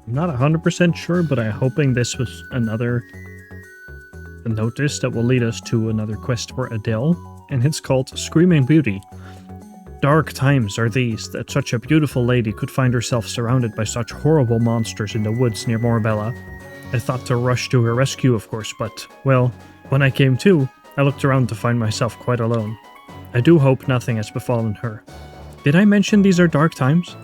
I'm not 100% sure, but I'm hoping this was another notice that will lead us to another quest for Adelle, and it's called Screaming Beauty. Dark times are these, that such a beautiful lady could find herself surrounded by such horrible monsters in the woods near Morbella. I thought to rush to her rescue, of course, but, well, when I came to, I looked around to find myself quite alone. I do hope nothing has befallen her. Did I mention these are dark times?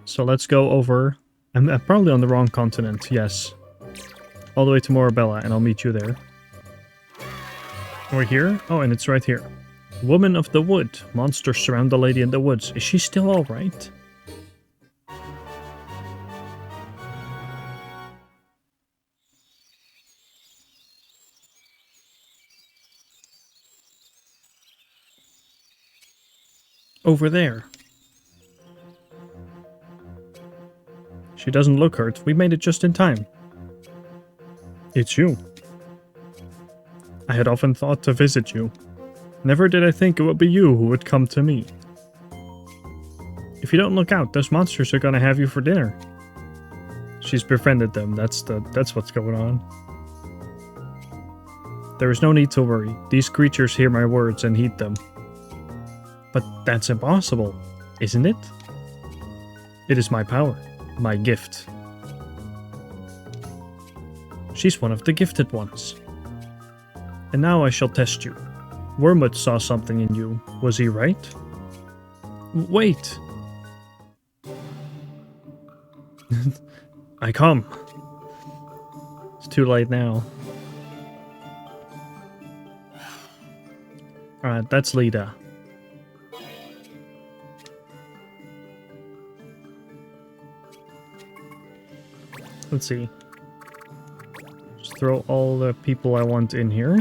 So let's go over... I'm probably on the wrong continent, yes. All the way to Morbella, and I'll meet you there. We're here? Oh, and it's right here. Woman of the wood. Monsters surround the lady in the woods. Is she still alright? Over there. She doesn't look hurt. We made it just in time. It's you. I had often thought to visit you. Never did I think it would be you who would come to me. If you don't look out, those monsters are gonna have you for dinner. She's befriended them. That's what's going on. There is no need to worry. These creatures hear my words and heed them. But that's impossible, isn't it? It is my power, my gift. She's one of the gifted ones. And now I shall test you. Wormwood saw something in you. Was he right? Wait! I come. It's too late now. Alright, that's Ljda. Let's see. Just throw all the people I want in here.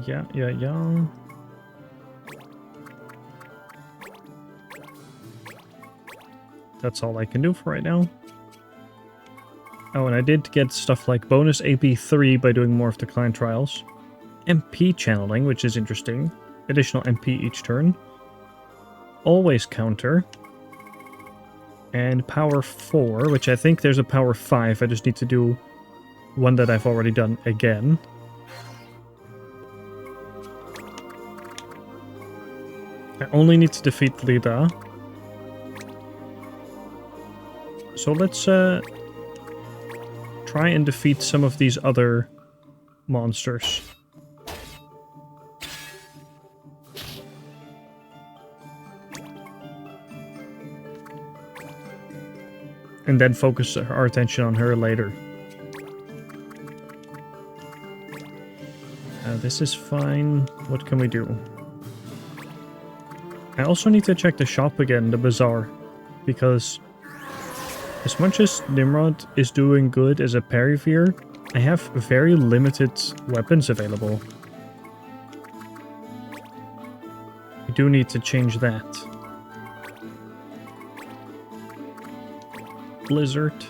Yeah. That's all I can do for right now. Oh, and I did get stuff like bonus AP3 by doing more of the client trials. MP channeling, which is interesting. Additional MP each turn. Always counter. And power 4, which I think there's a power 5. I just need to do one that I've already done again. I only need to defeat Ljda. So let's try and defeat some of these other monsters. And then focus our attention on her later. This is fine. What can we do? I also need to check the shop again, the bazaar, because as much as Nimrod is doing good as a parry-veer, I have very limited weapons available. I do need to change that. Blizzard.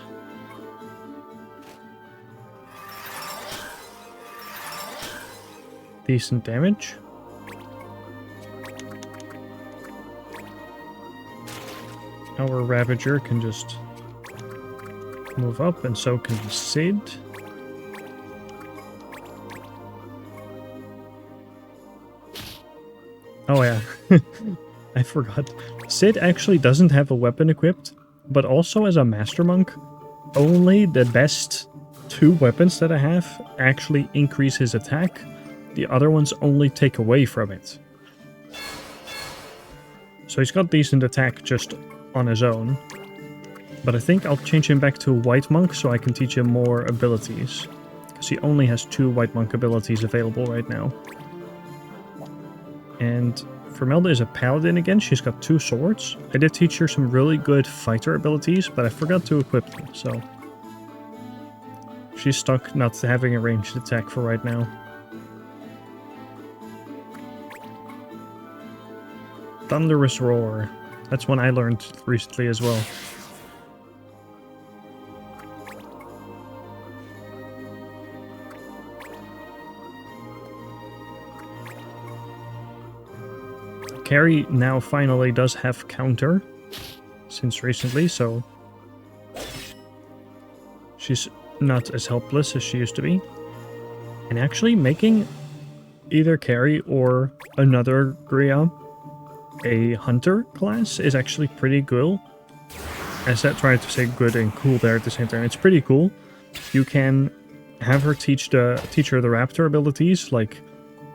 Decent damage. Our Ravager can just move up, and so can Sid. Oh yeah, I forgot. Sid actually doesn't have a weapon equipped, but also as a Master Monk, only the best 2 weapons that I have actually increase his attack. The other ones only take away from it. So he's got decent attack just on his own. But I think I'll change him back to White Monk so I can teach him more abilities. Because he only has 2 White Monk abilities available right now. And Vermelda is a Paladin again. She's got 2 swords. I did teach her some really good fighter abilities, but I forgot to equip them, so... she's stuck not having a ranged attack for right now. Thunderous Roar. That's one I learned recently as well. Carrie now finally does have counter since recently, so she's not as helpless as she used to be. And actually making either Carrie or another Gria a hunter class is actually pretty cool. I said trying to say good and cool there at the same time. It's pretty cool. You can have her teach her the raptor abilities like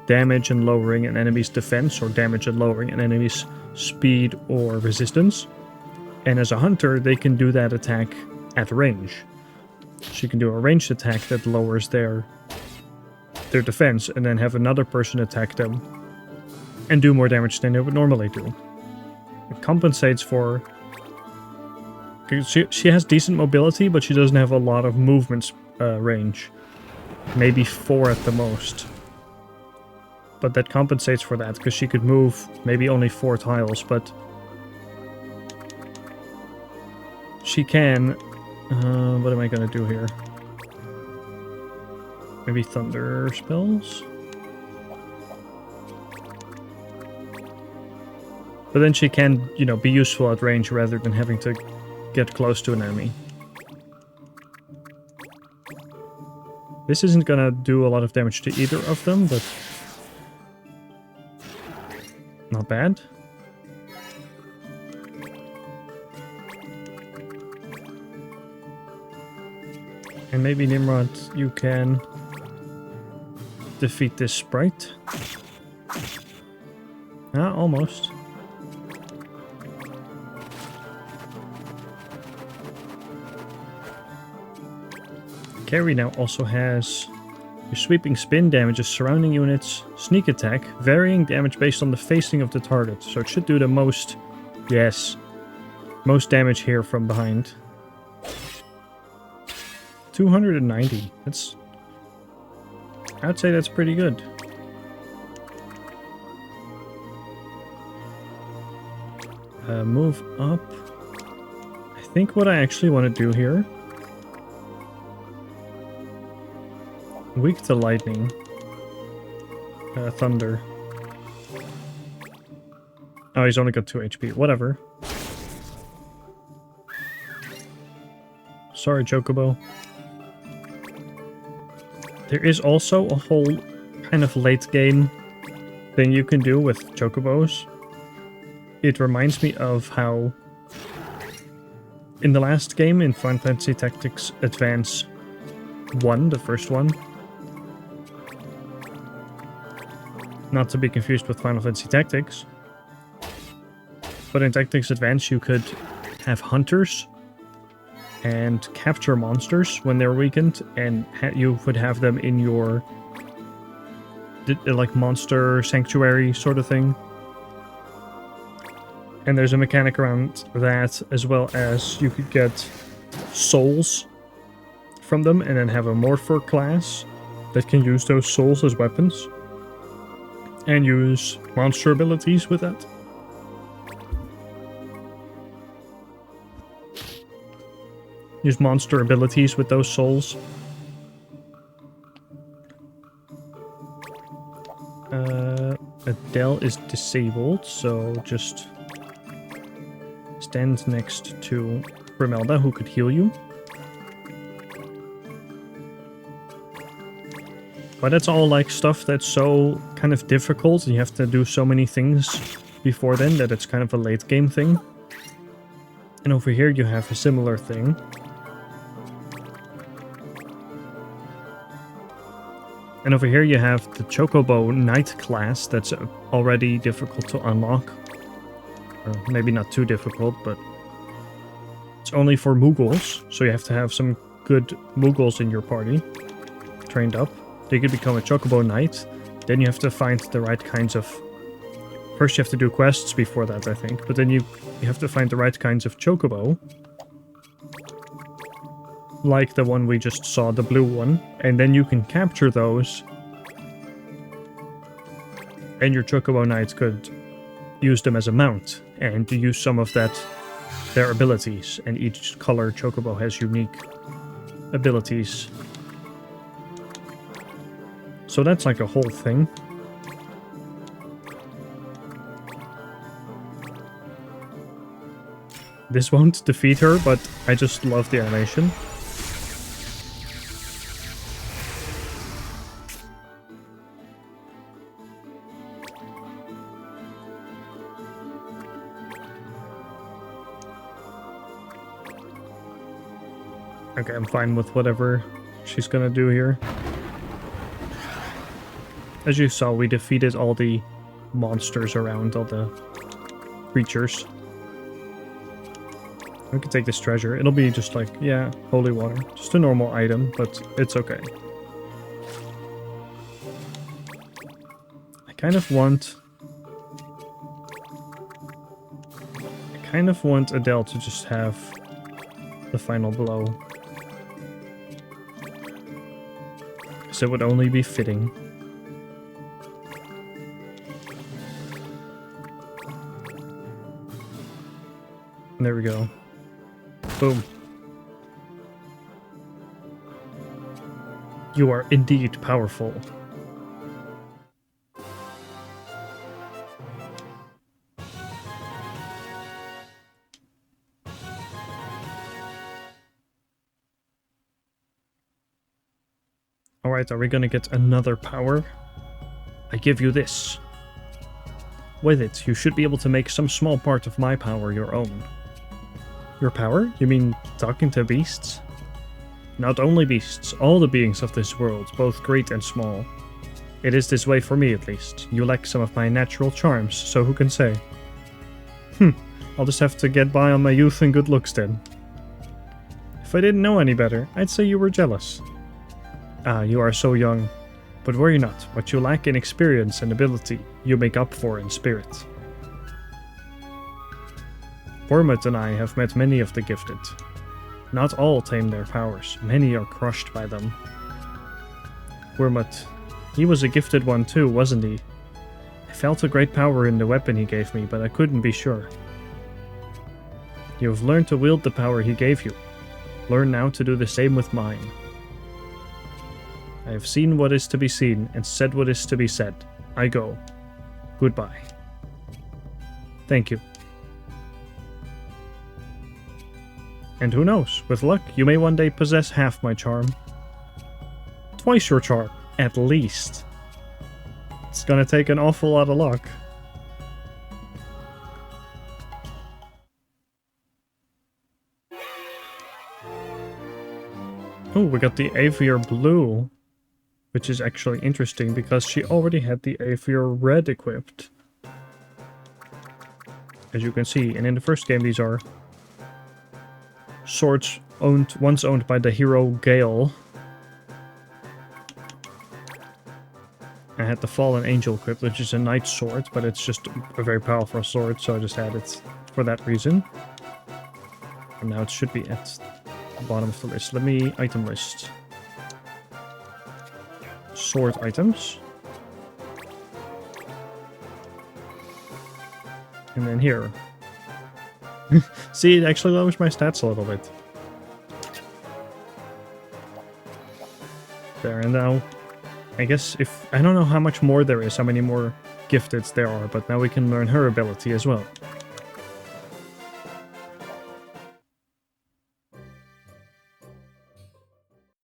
damage and lowering an enemy's defense, or damage and lowering an enemy's speed or resistance. And as a hunter, they can do that attack at range. She can do a ranged attack that lowers their defense, and then have another person attack them and do more damage than they would normally do. It compensates for... She has decent mobility, but she doesn't have a lot of movement range. Maybe 4 at the most. But that compensates for that, because she could move maybe only 4 tiles, but... She can... what am I gonna do here? Maybe thunder spells? But then she can, you know, be useful at range rather than having to get close to an enemy. This isn't gonna do a lot of damage to either of them, but... not bad. And maybe Nimrod, you can defeat this sprite. Ah, almost. Carrie now also has your sweeping spin damages surrounding units, sneak attack, varying damage based on the facing of the target. So it should do the most, yes, most damage here from behind. 290. That's... I'd say that's pretty good. Move up. I think what I actually want to do here... Weak to lightning. Thunder. Oh, he's only got 2 HP. Whatever. Sorry, Chocobo. There is also a whole kind of late game thing you can do with Chocobos. It reminds me of how in the last game in Final Fantasy Tactics Advance 1, the first one, not to be confused with Final Fantasy Tactics, but in Tactics Advance you could have hunters and capture monsters when they're weakened, and you would have them in your like monster sanctuary sort of thing. And there's a mechanic around that, as well as you could get souls from them and then have a Morpher class that can use those souls as weapons and use monster abilities with that. Use monster abilities with those souls. Adelle is disabled, so just stand next to Grimelda, who could heal you. But that's all like stuff that's so kind of difficult, and you have to do so many things before then that it's kind of a late game thing. And over here you have a similar thing. And over here you have the Chocobo Knight class that's already difficult to unlock. Or maybe not too difficult, but it's only for Moogles, so you have to have some good Moogles in your party, trained up. They could become a Chocobo Knight. Then you have to find the right kinds of... First you have to do quests before that, I think, but then you have to find the right kinds of Chocobo. Like the one we just saw, the blue one, and then you can capture those, and your Chocobo Knights could use them as a mount, and use some of their abilities, and each color Chocobo has unique abilities. So that's like a whole thing. This won't defeat her, but I just love the animation. Okay, I'm fine with whatever she's gonna do here. As you saw, we defeated all the monsters around, all the creatures. We can take this treasure. It'll be just like, yeah, holy water. Just a normal item, but it's okay. I kind of want Adelle to just have the final blow. So it would only be fitting. There we go. Boom. You are indeed powerful. Alright, are we gonna get another power? I give you this. With it, you should be able to make some small part of my power your own. Your power? You mean talking to beasts? Not only beasts, all the beings of this world, both great and small. It is this way for me, at least. You lack some of my natural charms, so who can say? I'll just have to get by on my youth and good looks then. If I didn't know any better, I'd say you were jealous. Ah, you are so young. But worry not, what you lack in experience and ability, you make up for in spirit. Wormut and I have met many of the gifted. Not all tame their powers, many are crushed by them. Wormut, he was a gifted one too, wasn't he? I felt a great power in the weapon he gave me, but I couldn't be sure. You have learned to wield the power he gave you. Learn now to do the same with mine. I have seen what is to be seen, and said what is to be said. I go. Goodbye. Thank you. And who knows, with luck, you may one day possess half my charm. Twice your charm, at least. It's gonna take an awful lot of luck. Oh, we got the Aviar Blue. Which is actually interesting, because she already had the Aviar Red equipped. As you can see, and in the first game these are swords once owned by the hero Gale. I had the Fallen Angel equipped, which is a knight sword, but it's just a very powerful sword, so I just had it for that reason. And now it should be at the bottom of the list. Let me item list. Sword items. And then here. See, it actually lowers my stats a little bit. There, and now, I guess I don't know how much more there is, how many more gifteds there are, but now we can learn her ability as well.